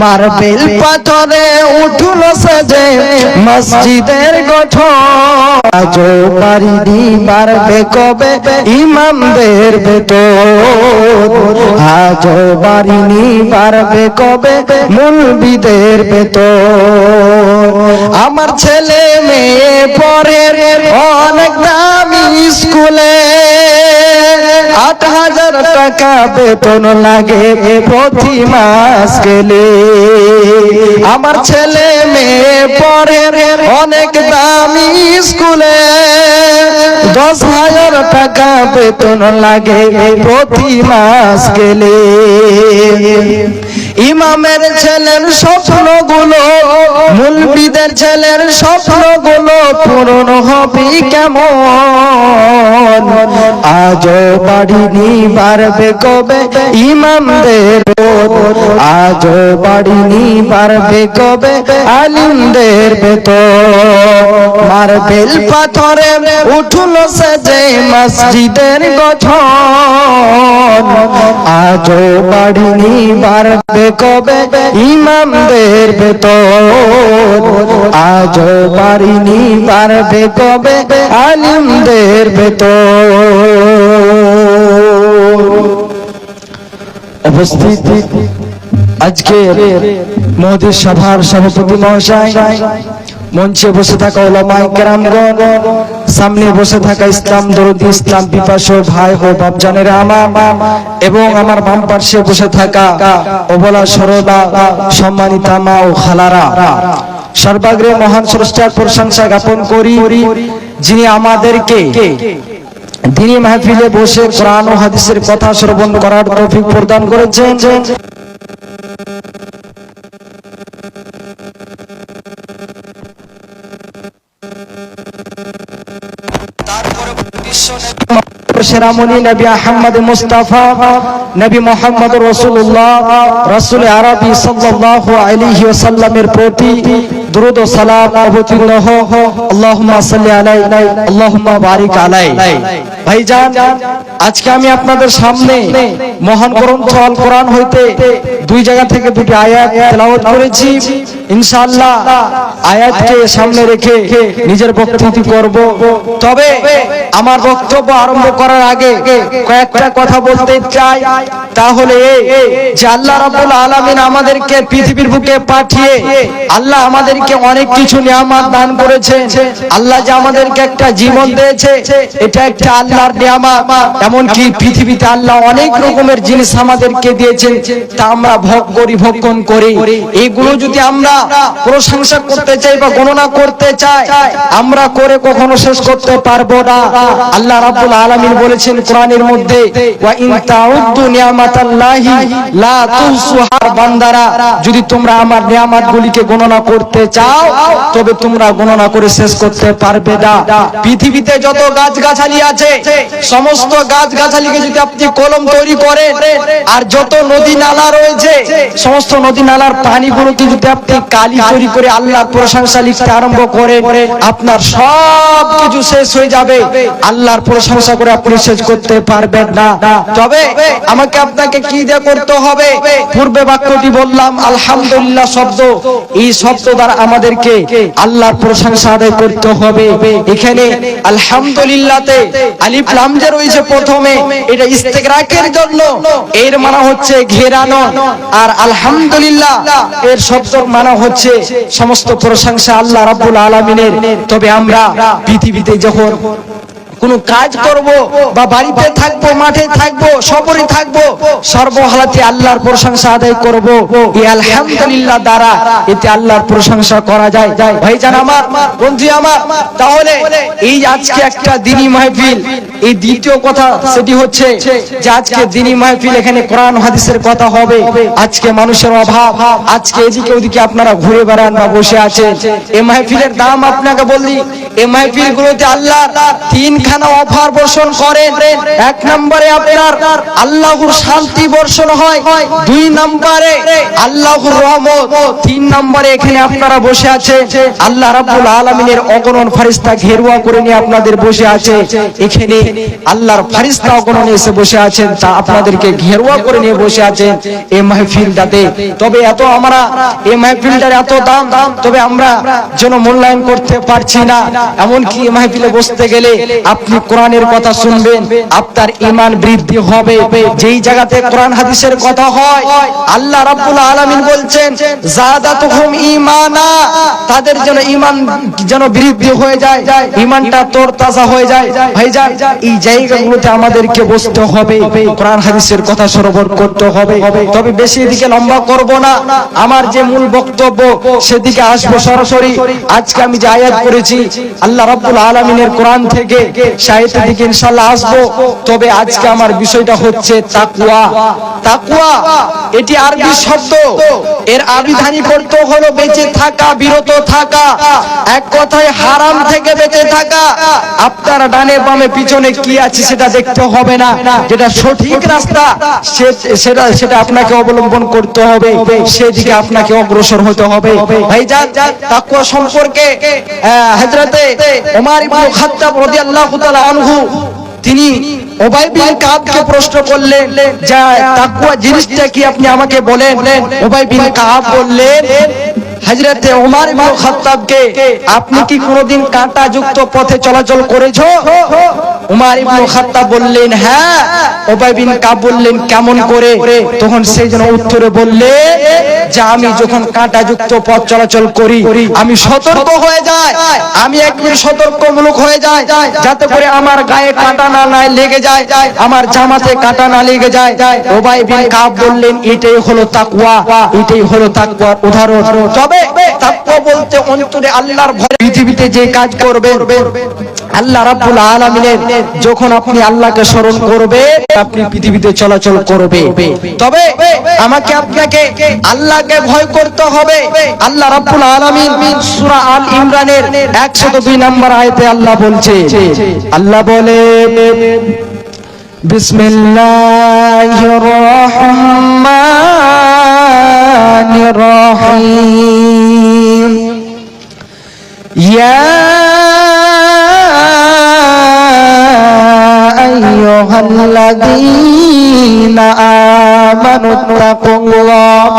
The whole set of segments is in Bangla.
মার্বেল পাথরে উঠল সেজে মসজিদের গঠন, আজও পারিনি বাড়বে কবে ইমামদের বেতন, আজও পারিনি বাড়বে কবে মুলবিদের বেতন। আমার ছেলে মেয়ে পড়ে অনেক দামি স্কুলে, ৮,০০০ টাকা বেতন লাগে প্রতি মাস গেলে। আমার ছেলে মেয়ে পড়ে অনেক দামি স্কুলে, ১০,০০০ টাকা বেতন লাগে প্রতি মাস গেলে। ইমামের ছেলের স্বপ্নগুলো, মুলবিদের ছেলের স্বপ্নগুলো পূরণ হবে কেমন, আজও বাড়িনি বাড়বে কবে ইমামদের, আজও বাড়িনি বাড়বে কবে আলিমদের বেতন। মার্বেল পাথরে উঠল সেজে মসজিদের গঠন, আজও বাড়িনি বাড়বে কবে ইমামদের বেতন, আজও বাড়িনি বাড়বে কবে আলিমদের বেতন। উপস্থিত আজকে মহদির সভার সভাপতি মহাশয়, মঞ্চে বসে থাকা উলামায়ে কেরামগণ, সামনে বসে থাকা ইসলাম দরদি ইসলাম পিপাসু ভাই ও বাপজানেরা আমার, এবং আমার বাম পাশে বসে থাকা অবলা সরলা সম্মানিতা মা ও খালারা, সর্বাগ্রে মহান স্রষ্টার প্রশংসা জ্ঞাপন করি যিনি আমাদেরকে দ্বীনি মাহফিলে বসে কোরআন ও হাদিসের কথা শ্রবণ করার তৌফিক প্রদান করেছেন। সেরামনি নবী আহমদ মুস্তাফা নবী মুহাম্মদ রাসূলুল্লাহ রাসূল আরবি সাল্লাল্লাহু আলাইহি ওয়াসাল্লামের প্রতি দুরূদ ও সালাম অবতীর্ণ হোক। আল্লাহুম্মা সাল্লি আলাইহি আল্লাহুম্মা বারিক আলাইহি। ভাইজান, আজকে আমি আপনাদের সামনে মহান গ্রন্থ আল কোরআন হইতে দুই জায়গা থেকে দুটি আয়াত তেলাওয়াত করেছি। ইনশাআল্লাহ আয়াতকে সামনে রেখে নিজের বক্তব্য করব। তবে আমার বক্তব্য আরম্ভ করার আগে কয়েকটা কথা বলতে চাই। তাহলে যে আল্লাহ রাব্বুল আলামিন আমাদেরকে পৃথিবীর বুকে পাঠিয়ে আল্লাহ আমাদেরকে অনেক কিছু নিয়ামত দান করেছেন। আল্লাহ যে আমাদেরকে একটা জীবন দিয়েছে, এটা একটা আল্লাহর নিয়ামত। এমনকি পৃথিবীতে আল্লাহ অনেক রকমের জিনিস আমাদেরকে দিয়েছেন, তা আমরা ভোগ করি, ভক্ষণ করি। এইগুলো যদি আমরা প্রশংসা করতে চাই বা গণনা করতে চাই, আমরা করে কখনো শেষ করতে পারবো না। আল্লাহ রাব্বুল আলামিন বলেছেন কোরআনের মধ্যে, ওয়া ইন তাউদ্দু নিয়ামাতাল্লাহি লা তুহসুহা, বান্দারা যদি তোমরা আমার নিয়ামতগুলিকে গণনা করতে চাও তবে তোমরা গণনা করে শেষ করতে পারবে না। পৃথিবীতে যত গাছগাছালি আছে, সমস্ত গাছগাছালিকে যদি আপনি কলম তৈরি করেন, আর যত নদী নালা রয়েছে সমস্ত নদী নালার পানিগুলোকে যদি আপনি কালি তৈরি করে আল্লাহর প্রশংসা লিখতে আরম্ভ করেন, আপনার সব কিছু শেষ হয়ে যাবে। আল্লাহর প্রশংসা করে আপনি শেষ করতে পারবেন না। তবে আমাকে আপনাকে কি দিয়ে করতে হবে? পূর্বে বাক্যটি বললাম আলহামদুলিল্লাহ শব্দ, এই শব্দ দ্বারা আমাদেরকে আল্লাহর প্রশংসা আদায় করতে হবে। এখানে আলহামদুলিল্লাহতে আলিফ লাম যে রয়েছে প্রথমে, এটা ইস্তেগরাকের জন্য, এর মানে হচ্ছে ঘেরানো। আর আলহামদুলিল্লাহ এর শব্দ মানে হচ্ছে সমস্ত প্রশংসা আল্লাহ রাব্বুল আলামিনের। তবে আমরা পৃথিবীতে যখন কোনো কাজ করব বা বাড়িতে থাকবো, মাঠে থাকবো, সফরে থাকবো, সর্বহালাতে আল্লাহর প্রশংসা আদায় করব। এই আলহামদুলিল্লাহ দ্বারা এতে আল্লাহর প্রশংসা করা যায়। ভাইজান আমার, বন্ধু আমার, তাহলে এই আজকে একটা দ্বীনি মাহফিল, এই দ্বিতীয় কথা সেটি হচ্ছে যে আজকে দ্বীনি মাহফিল, এখানে কোরআন হাদিসের কথা হবে। আজকে মানুষের অভাব, আজকে এদিকে ওদিকে আপনারা ঘুরে বেড়ান বা বসে আছেন। এই মাহফিলের দাম আপনাকে বলি, এই মাহফিলগুলোতে আল্লাহর তিন এখানে অফার বর্ষণ করেন। এক নম্বরে আপনার আল্লাহর শান্তি বর্ষণ হয়, দুই নম্বরে আল্লাহর রহমত, তিন নম্বরে এখানে আপনারা বসে আছে আল্লাহ রাব্বুল আলামিনের অগণন ফেরেশতা ঘেরুয়া করে নিয়ে আপনাদের বসে আছে। এখানে আল্লাহর ফেরেশতা অগণন এসে বসে আছেন, তা আপনাদেরকে ঘেরুয়া করে নিয়ে বসে আছেন এই মাহফিলটাতে। তবে এত আমরা এই মাহফিলটার এত দাম, তবে আমরা যেন মূল্যায়ন করতে পারছি না। এমনকি এই মাহফিলে বসতে গেলে আপনি কোরআনের কথা শুনবেন, আপনার ঈমান বৃদ্ধি হবে। যেই জায়গাতে কোরআন হাদিসের কথা হয়, আল্লাহ রাব্বুল আলামিন বলছেন যাদাতুহুম ঈমানা, তাদের যেন ঈমান যেন বৃদ্ধি হয়ে যায়, ঈমানটা তরতাজা হয়ে যায়। ভাইজান, এই জায়গাগুলোতে আমাদেরকে বসতে হবে, কোরআন হাদিসের কথা শ্রবণ করতে হবে। তবে বেশি এদিকে লম্বা করব না, আমার যে মূল বক্তব্য সেদিকে আসবো সরাসরি। আজকে আমি যে আয়াত করেছি আল্লাহ রাব্বুল আলামিনের কোরআন থেকে, সেই আয়াতের দিকে ইনশাআল্লাহ আসবো। তবে আজকে আমার বিষয়টা হচ্ছে তাকওয়া। তাকওয়া এটি আরবি শব্দ, এর আবিধানিক অর্থ হলো বেঁচে থাকা, বিরত থাকা, এক কথায় হারাম থেকে বেঁচে থাকা। আপনার ডানে বামে পিছনে কি আছে সেটা দেখতে হবে না, যেটা সঠিক রাস্তা সেটা আপনাকে অবলম্বন করতে হবে, সেদিকে আপনাকে অগ্রসর হতে হবে। ভাইজান, তাকওয়া সম্পর্কে হযরতে ওমর ইবনে খাত্তাব রাদিয়াল্লাহু তাআলা আনহু তিনি উবাই বিন কাবকে প্রশ্ন করলেন যে তাকওয়া জিনিসটা কি, আপনি আমাকে বলেন। উবাই বিন কাব বললেন হযরতে ওমর ইবনে খাত্তাবকে, আপনি কি কোনোদিন কাঁটাযুক্ত পথে চলাচল করেছো? ওমর ইবনে খাত্তাব বললেন হ্যাঁ। উবাই বিন কাব বললেন কেমন করে? তখন সেই জন্য উত্তরে বললে যে আমি যখন কাঁটাযুক্ত পথ চলাচল করি আমি সতর্ক হয়ে যাই, আমি একদম সতর্কমূলক হয়ে যাই, যাতে করে আমার গায়ে কাঁটা না লেগে যায়, আমার জামাতে কাঁটা না লেগে যায়। উবাই বিন কাব বললেন এটাই হলো তাকওয়া, এটাই হলো তাকওয়ার উদাহরণ। তবে তাকওয়া বলতে অন্তরে আল্লাহর ভয়, পৃথিবীতে যে কাজ করবে আল্লাহ রাব্বুল আলামিনের, যখন আপনি আল্লাহকে স্মরণ করবে আপনি পৃথিবীতে চলাচল করবে। তবে আমাকে আপনাকে আল্লাহকে ভয় করতে হবে। আল্লাহ রাব্বুল আলামিন সূরা আল ইমরানের 102 নম্বর আয়াতে আল্লাহ বলছে, আল্লাহ বলে বিসমিল্লাহির রহমানির রহিম, ইয়া আইয়ুহাল্লাযীনা আমানুত্তাকুল্লাহ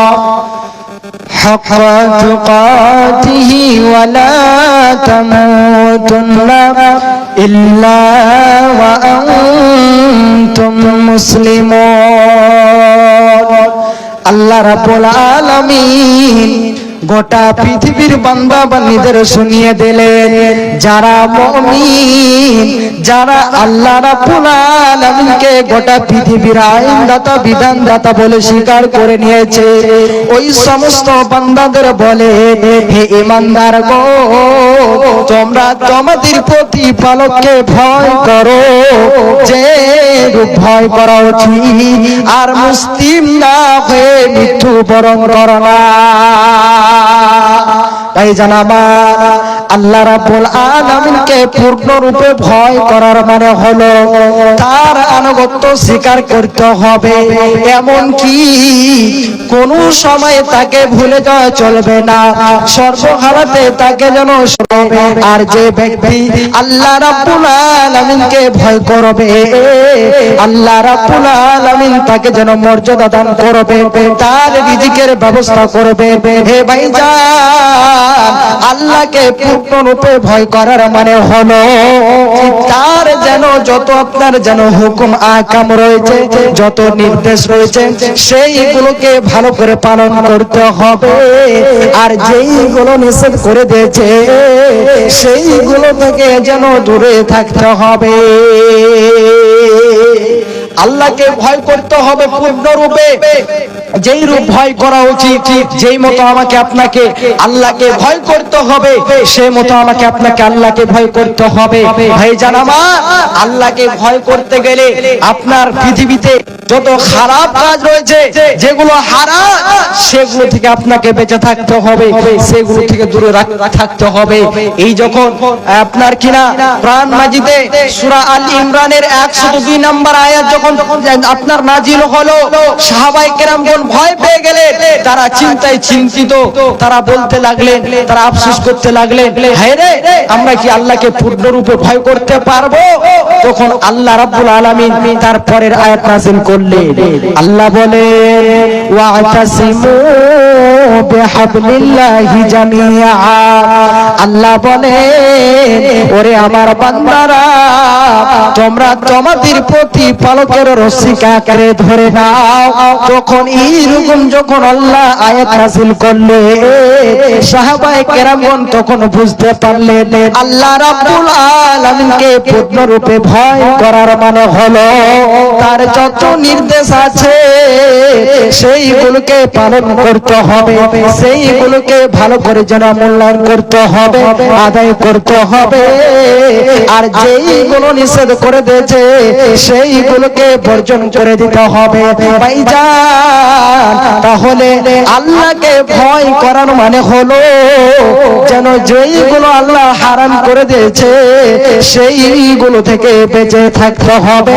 হাক্কা তুকাতিহি ওয়া লা তামুতুন্না ইল্লা ওয়া আনতুম মুসলিমুন। আল্লাহ রাব্বুল আলামিন গোটা পৃথিবীর বান্দা বান্দীদের শুনিয়ে দিলেন, যারা মুমিন, যারা আল্লাহ রাব্বুল আলামিনকে গোটা পৃথিবীর আইনদাতা বিধানদাতা বলে স্বীকার করে নিয়েছে, ওই সমস্ত বান্দাদের বলে হে ঈমানদার গো, তোমরা তোমাদের প্রতিপালককে ভয় করো যে ভয় করা উচিত, আর মুসলিম না হয়ে মৃত্যুবরণ করো না। তাই জানাবা আল্লাহ রাব্বুল আলামিনকে পূর্ণরূপে ভয় করার মানে হলো তার আনুগত্য স্বীকার করতে হবে, এমন কি কোন সময় তাকে ভুলে যাওয়া চলবে না, সর্বহালাতে তাকে যেন স্মরণে। আর যে ব্যক্তি আল্লাহ রাব্বুল আলামিনকে ভয় করবে, আল্লাহ রাব্বুল আলামিন তাকে যেন মর্যাদা দান করবে, তার রিজিকের ব্যবস্থা করবে। হে ভাইজান, আল্লাহকে পূর্ণরূপে ভয় করার মানে হলো তার যেন যত আপনার যেন হুকুম আহকাম রয়েছে, যত নির্দেশ রয়েছে সেইগুলোকে ভালো করে পালন করতে হবে, আর যেইগুলো নিষেধ করে দিয়েছে সেইগুলো থেকে যেন দূরে থাকতে হবে। আল্লাহকে ভয় করতে হবে পূর্ণরূপে, যেই রূপ ভয় করা উচিত, যেই মতো আমাকে আপনাকে আল্লাহকে ভয় করতে হবে, সেই মতো আমাকে আপনাকে আল্লাহকে ভয় করতে হবে। ভাইজান আমার, আল্লাহকে ভয় করতে গেলে আপনার পৃথিবীতে যত খারাপ কাজ রয়েছে, যেগুলো হারাম, সেগুলো থেকে আপনাকে বেঁচে থাকতে হবে, সেগুলো থেকে দূরে থাকতে হবে। এই যখন আপনার কিনা কোরআন মাজিদে সূরা আল ইমরানের 102 নম্বর আয়াত যখন আপনার নাজিল হলো, সাহাবায়ে কেরামগণ ভয় পেয়ে গেলেন, তারা চিন্তায় চিন্তিত, তারা বলতে লাগলেন, তারা আফসোস করতে লাগলেন, হায় রে, আমরা কি আল্লাহকে পূর্ণরূপে ভয় করতে পারবো? তখন আল্লাহ রাব্বুল আলামিন তার পরের আয়াত নাযিল করলেন। আল্লাহ বলেন, ওয়া'তাসিমু বিহাবলিল্লাহি জামিআ। আল্লাহ বলেন, ওরে আমার বান্দারা, তোমরা তোমাদের প্রতিপালকের রশি কাঁকড়ে ধরে নাও। তখন এইরকম যখন আল্লাহ আয়াত নাযিল করলেন, সাহাবায়ে কেরামগণ তখন বুঝতে পারলেন আল্লাহ রাব্বুল আলামিনকে পূর্ণরূপে ভয় করার মানে হলো তার যত নির্দেশ আছে সেইগুলোকে পালন করতে হবে, সেইগুলোকে ভালো করে যেন মূল্যায়ন করতে হবে, আদায় করতে হবে। আর যেইগুলো নিষেধ করে দিয়েছে সেইগুলোকে বর্জন করে দিতে হবে। ভাইজান, তাহলে আল্লাহকে ভয় করার মানে হলো যেন যেইগুলো আল্লাহ হারাম করে দিয়েছে সেইগুলো থেকে বেঁচে থাকতে হবে।